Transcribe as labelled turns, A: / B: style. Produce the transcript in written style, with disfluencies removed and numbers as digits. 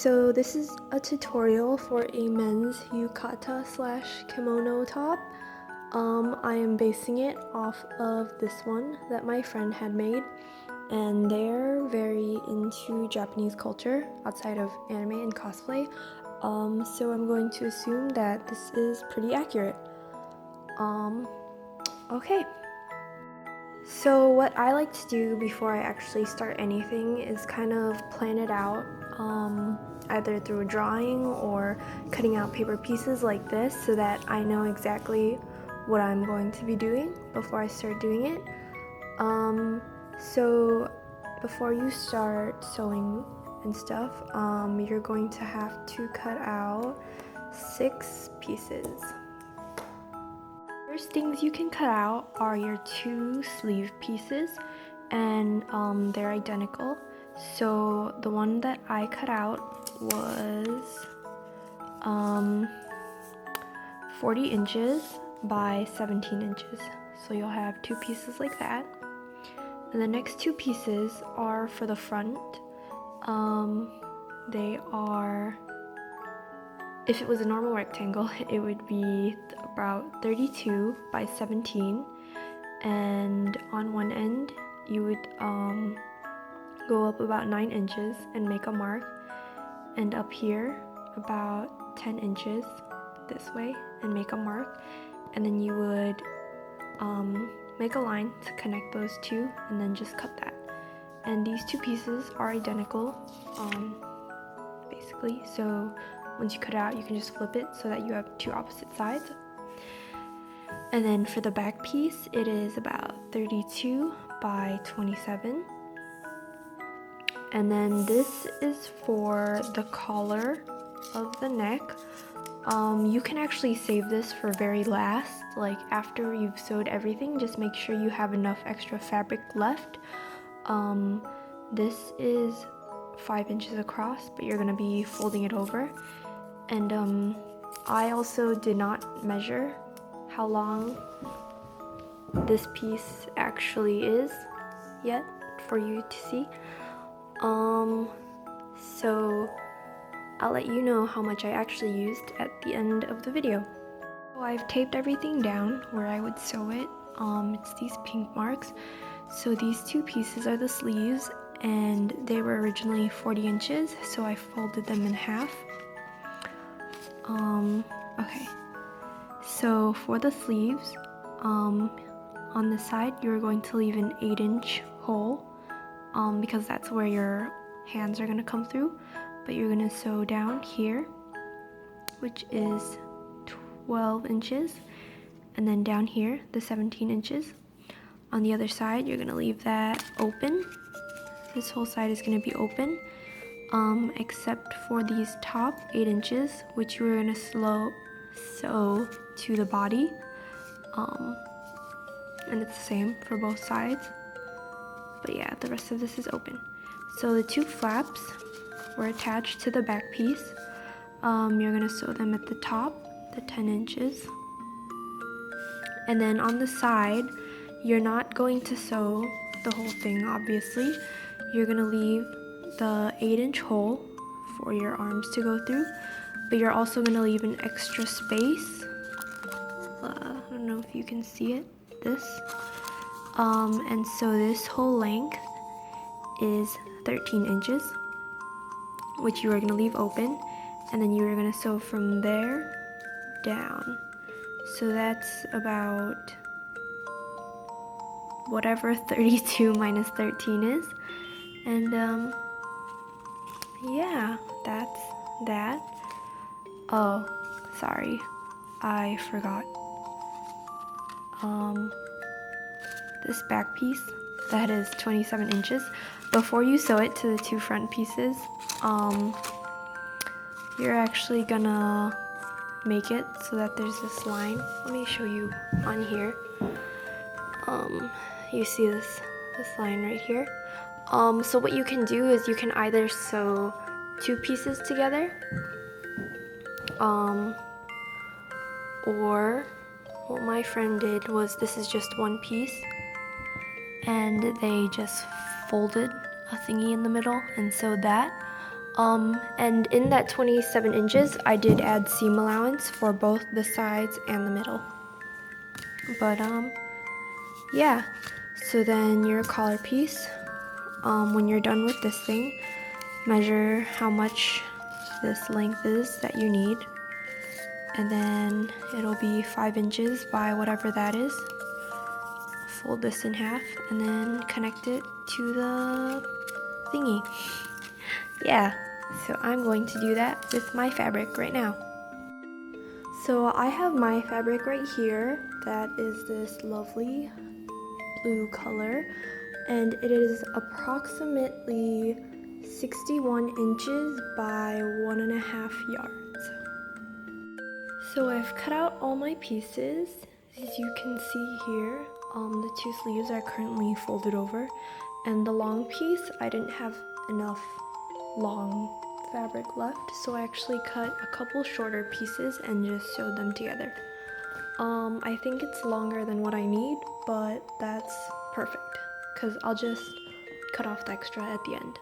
A: So this is a tutorial for a men's yukata slash kimono top. I am basing it off of this one that my friend had made, and they're very into Japanese culture outside of anime and cosplay. So I'm going to assume that this is pretty accurate. Okay. So what I like to do before I actually start anything is kind of plan it out, either through a drawing or cutting out paper pieces like this so that I know exactly what I'm going to be doing before I start doing it. So before you start sewing and stuff, you're going to have to cut out 6 pieces. First things you can cut out are your 2 sleeve pieces, and they're identical. So the one that I cut out was 40 inches by 17 inches. So you'll have 2 pieces like that. And the next 2 pieces are for the front. They are, if it was a normal rectangle, it would be about 32 by 17, and on one end you would go up about 9 inches and make a mark, and up here about 10 inches this way and make a mark, and then you would make a line to connect those two and then just cut that. And these 2 pieces are identical, basically, so once you cut it out, you can just flip it so that you have 2 opposite sides. And then for the back piece, it is about 32 by 27. And then this is for the collar of the neck. You can actually save this for very last, like after you've sewed everything. Just make sure you have enough extra fabric left. This is 5 inches across, but you're gonna be folding it over. And I also did not measure how long this piece actually is yet for you to see. So I'll let you know how much I actually used at the end of the video. So I've taped everything down where I would sew it. It's these pink marks. So these 2 pieces are the sleeves, and they were originally 40 inches, so I folded them in half. Okay, so for the sleeves, on the side you're going to leave an 8-inch hole, because that's where your hands are going to come through, but you're going to sew down here, which is 12 inches, and then down here the 17 inches. On the other side you're going to leave that open. This whole side is going to be open, except for these top 8 inches, which we're going to sew to the body, and it's the same for both sides, but yeah, the rest of this is open. So the 2 flaps were attached to the back piece. You're going to sew them at the top, the 10 inches, and then on the side you're not going to sew the whole thing, obviously. You're going to leave the 8-inch hole for your arms to go through, but you're also going to leave an extra space. I don't know if you can see it, this. And so this whole length is 13 inches, which you are going to leave open, and then you are going to sew from there down. So that's about whatever 32 minus 13 is. And yeah, that's that. Oh, sorry, I forgot. This back piece, that is 27 inches. Before you sew it to the 2 front pieces, you're actually gonna make it so that there's this line. Let me show you on here. You see this line right here. So what you can do is you can either sew 2 pieces together, or what my friend did was, this is just 1 piece, and they just folded a thingy in the middle and sewed that. And in that 27 inches, I did add seam allowance for both the sides and the middle. But yeah, so then your collar piece, when you're done with this thing, measure how much this length is that you need, and then it'll be 5 inches by whatever that is. Fold this in half and then connect it to the thingy. Yeah, so I'm going to do that with my fabric right now. So I have my fabric right here that is this lovely blue color, and it is approximately 61 inches by 1.5 yards. So I've cut out all my pieces. As you can see here, the two sleeves are currently folded over, and the long piece, I didn't have enough long fabric left, so I actually cut a couple shorter pieces and just sewed them together. I think it's longer than what I need, but that's perfect because I'll just cut off the extra at the end.